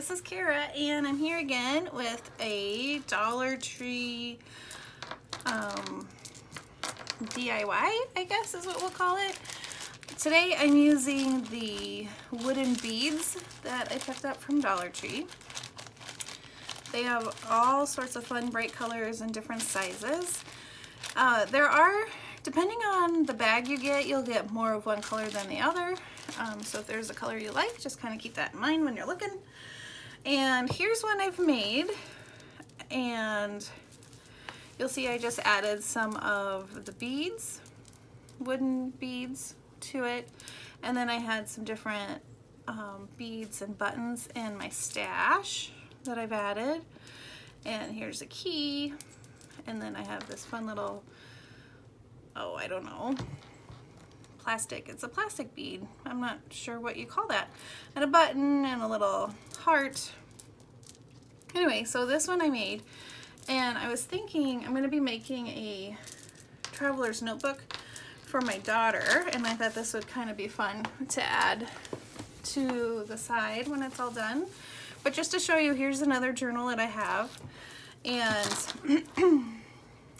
this is Kara, and I'm here again with a Dollar Tree DIY, I guess is what we'll call it. Today I'm using the wooden beads that I picked up from Dollar Tree. They have all sorts of fun bright colors and different sizes. There are, depending on the bag you get, you'll get more of one color than the other. So if there's a color you like, just kind of keep that in mind when you're looking. And here's one I've made, and you'll see I just added some of the beads, wooden beads, to it, and then I had some different beads and buttons in my stash that I've added. And here's a key, and then I have this fun little, oh, I don't know, plastic. It's a plastic bead. I'm not sure what you call that. And a button and a little heart. Anyway, so this one I made, and I was thinking I'm going to be making a traveler's notebook for my daughter, and I thought this would kind of be fun to add to the side when it's all done. But just to show you, here's another journal that I have, and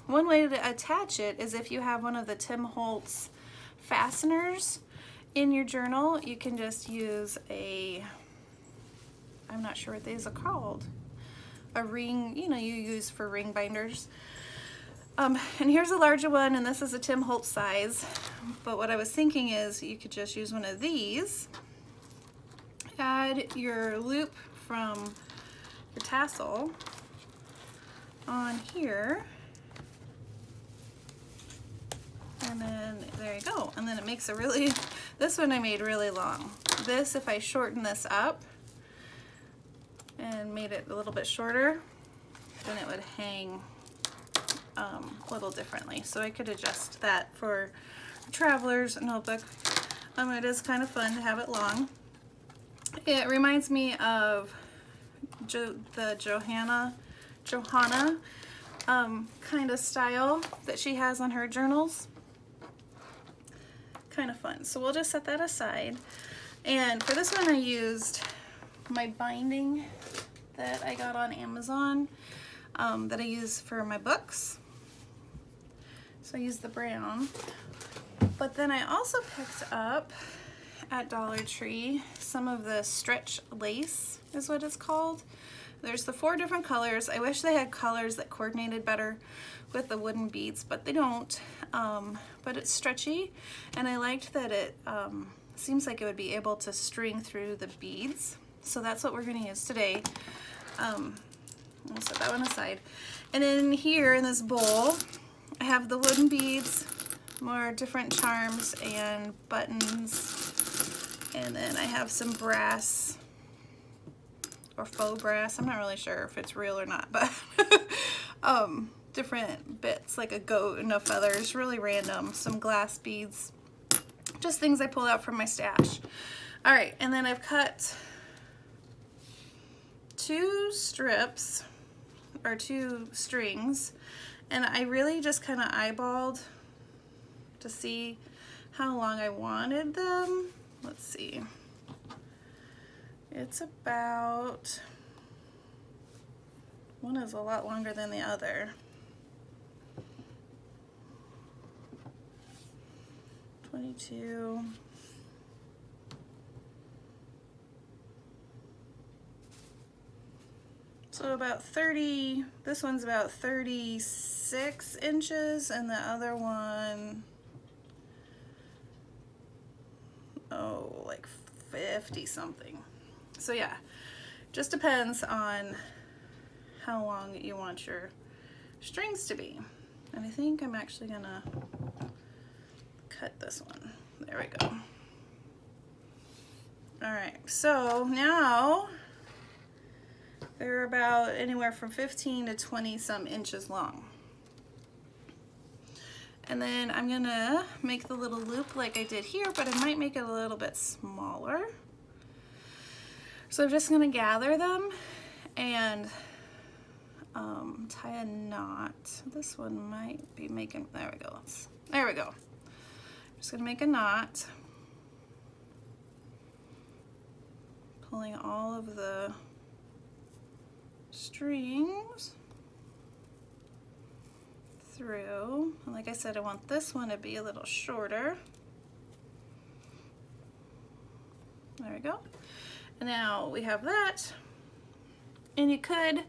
one way to attach it is if you have one of the Holtz fasteners in your journal. You can just use a, I'm not sure what these are called, a ring, you know, you use for ring binders. And here's a larger one, and this is a Holtz size. But what I was thinking is you could just use one of these, add your loop from your tassel on here, and then there you go. And then it makes a really, this one I made really long. This, if I shorten this up and made it a little bit shorter, then it would hang a little differently. So I could adjust that for a traveler's notebook. It is kind of fun to have it long. It reminds me of the Johanna kind of style that she has on her journals. Kind of fun. So we'll just set that aside. And for this one I used my binding that I got on Amazon that I use for my books. So I used the brown. But then I also picked up at Dollar Tree some of the stretch lace is what it's called. There's the 4 different colors. I wish they had colors that coordinated better with the wooden beads, but they don't. But it's stretchy, and I liked that it seems like it would be able to string through the beads. So that's what we're gonna use today. I'll set that one aside. And then here in this bowl, I have the wooden beads, more different charms and buttons. And then I have some brass or faux brass. I'm not really sure if it's real or not, but different bits like a goat and no feathers, really random. Some glass beads, just things I pulled out from my stash. All right, and then I've cut 2 strips or 2 strings, and I really just kind of eyeballed to see how long I wanted them. Let's see. It's about, one is a lot longer than the other. 22. So about 30, this one's about 36 inches, and the other one, oh, like 50 something. So yeah, just depends on how long you want your strings to be. And I think I'm actually gonna cut this one. There we go. All right, so now they're about anywhere from 15 to 20 some inches long. And then I'm gonna make the little loop like I did here, but I might make it a little bit smaller. So I'm just gonna gather them and tie a knot. This one might be making, there we go. There we go. Just gonna make a knot, pulling all of the strings through. And like I said, I want this one to be a little shorter. There we go. And now we have that. And you could,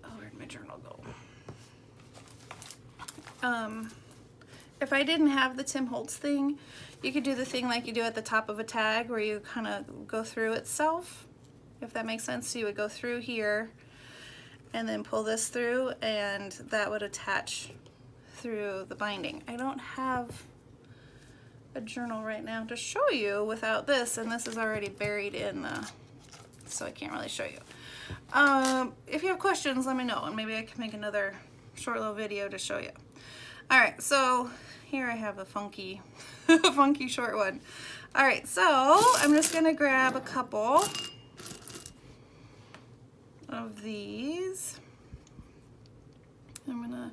oh, where'd my journal go? If I didn't have the Tim Holtz thing, you could do the thing like you do at the top of a tag where you kind of go through itself, if that makes sense. So you would go through here and then pull this through, and that would attach through the binding. I don't have a journal right now to show you without this, and this is already buried in the, so I can't really show you. If you have questions, let me know, and maybe I can make another short little video to show you. All right, so here I have a funky, funky short one. All right, so I'm just gonna grab a couple of these. I'm gonna,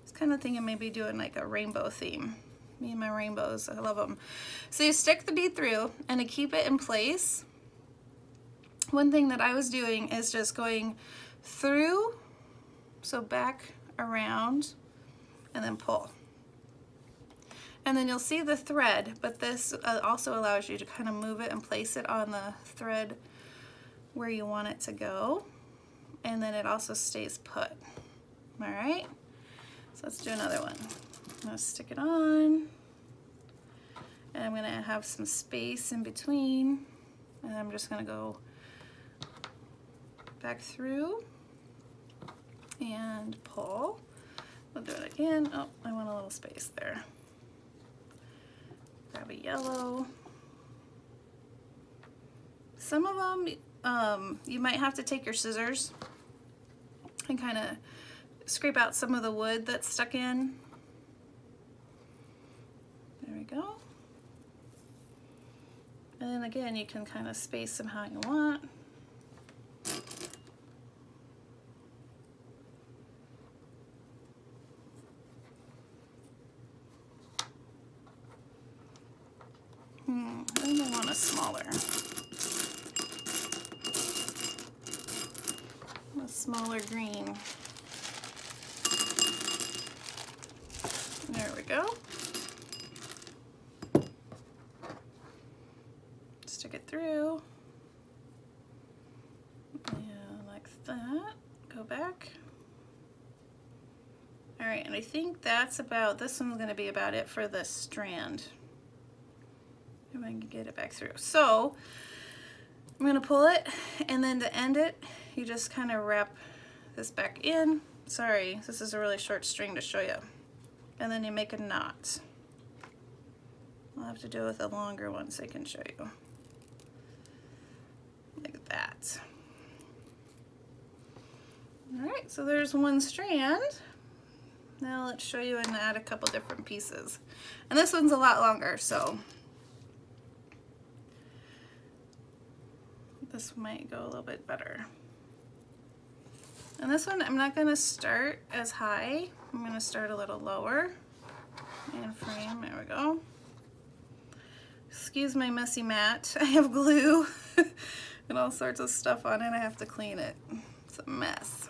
just kind of thinking maybe doing like a rainbow theme. Me and my rainbows, I love them. So you stick the bead through, and to keep it in place, one thing that I was doing is just going through, so back around, and then pull. And then you'll see the thread, but this also allows you to kind of move it and place it on the thread where you want it to go. And then it also stays put. All right, so let's do another one. I'm gonna stick it on, and I'm gonna have some space in between, and I'm just gonna go back through and pull. We'll do it again. Oh, I want a little space there. Grab a yellow. Some of them, you might have to take your scissors and kind of scrape out some of the wood that's stuck in. There we go. And then again, you can kind of space them how you want. I think I want a smaller green. There we go. Stick it through. And like that. Go back. All right, and I think that's about, this one's gonna be about it for this strand. If I can get it back through. So I'm gonna pull it, and then to end it, you just kind of wrap this back in. Sorry, this is a really short string to show you. And then you make a knot. I'll have to do it with a longer one so I can show you. Like that. All right, so there's one strand. Now let's show you and add a couple different pieces. And this one's a lot longer, so this might go a little bit better. And this one, I'm not gonna start as high. I'm gonna start a little lower. And frame, there we go. Excuse my messy mat. I have glue and all sorts of stuff on it. I have to clean it. It's a mess.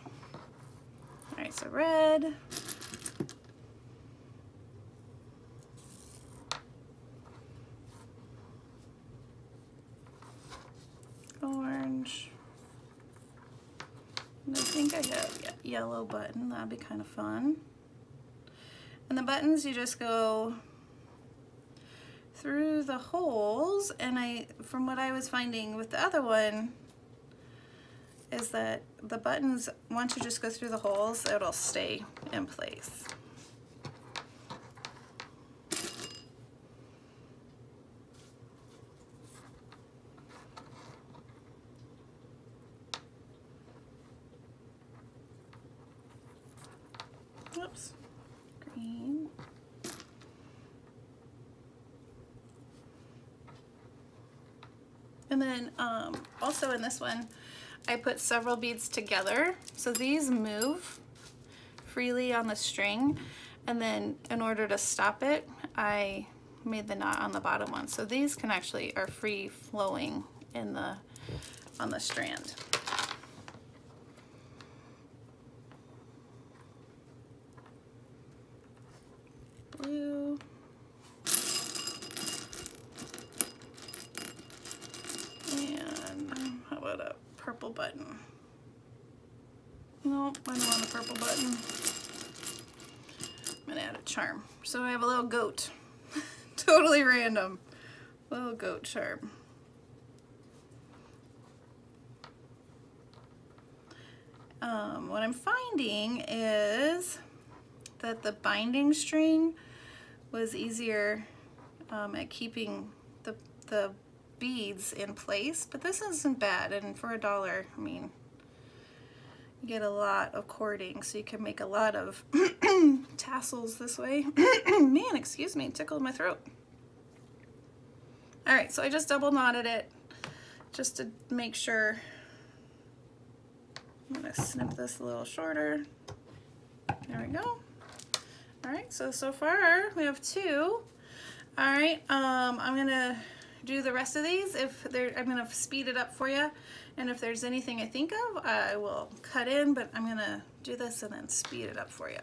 All right, so red. Orange. And I think I have a yellow button. That'd be kind of fun. And the buttons, you just go through the holes, and from what I was finding with the other one, is that the buttons, once you just go through the holes, it'll stay in place. Oops, green. And then also in this one, I put several beads together. So these move freely on the string. And then in order to stop it, I made the knot on the bottom one. So these can actually are free flowing in on the strand. purple button. Nope, I don't want the purple button. I'm gonna add a charm. So I have a little goat. Totally random. Little goat charm. What I'm finding is that the binding string was easier at keeping the beads in place, but this isn't bad, and for $1, I mean, you get a lot of cording, so you can make a lot of tassels this way. Man, excuse me, tickled my throat. All right, so I just double knotted it just to make sure. I'm gonna snip this a little shorter. There we go. All right, so far we have 2. All right, I'm gonna do the rest of these. I'm gonna speed it up for you, and if there's anything I think of, I will cut in, but I'm gonna do this and then speed it up for you.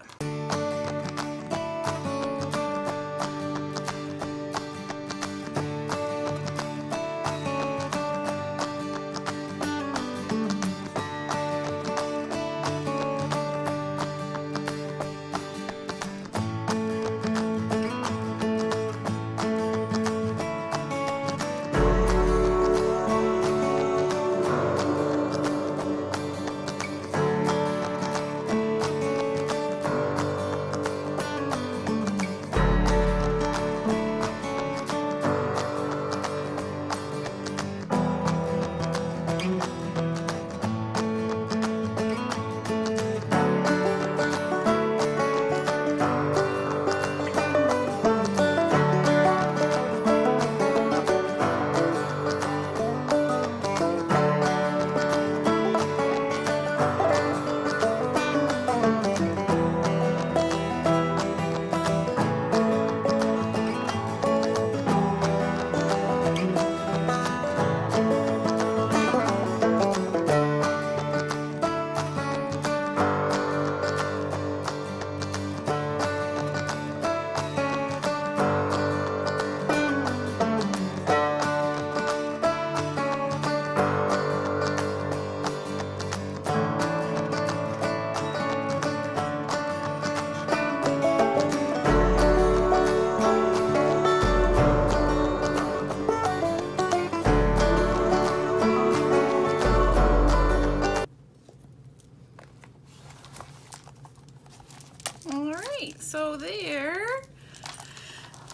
So there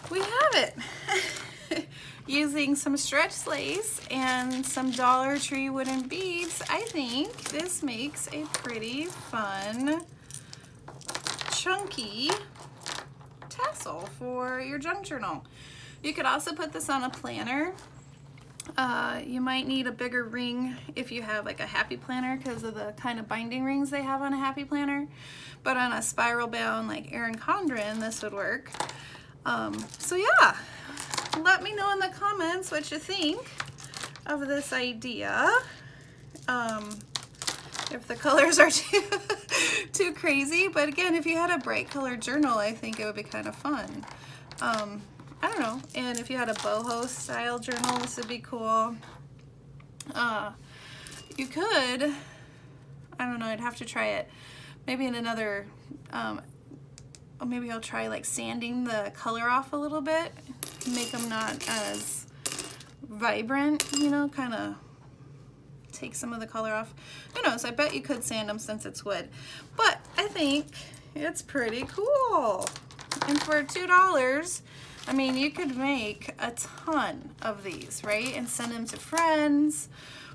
we have it. Using some stretch lace and some Dollar Tree wooden beads, I think this makes a pretty fun, chunky tassel for your junk journal. You could also put this on a planner. You might need a bigger ring if you have like a happy planner because of the kind of binding rings they have on a happy planner. But on a spiral bound like Erin Condren, this would work. So yeah, let me know in the comments what you think of this idea. If the colors are too crazy, but again, if you had a bright colored journal, I think it would be kind of fun. I don't know, and if you had a boho style journal, this would be cool. You could, I don't know, I'd have to try it. Maybe in another, maybe I'll try like sanding the color off a little bit, make them not as vibrant, you know, kind of take some of the color off. Who knows, I bet you could sand them since it's wood. But I think it's pretty cool. And for $2, I mean, you could make a ton of these, right? And send them to friends,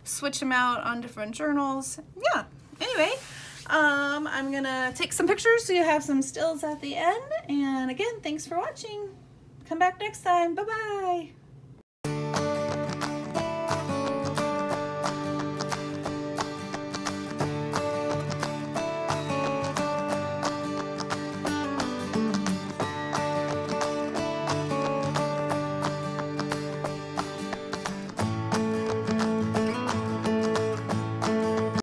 switch them out on different journals. Yeah, anyway, I'm gonna take some pictures so you have some stills at the end. And again, thanks for watching. Come back next time. Bye-bye.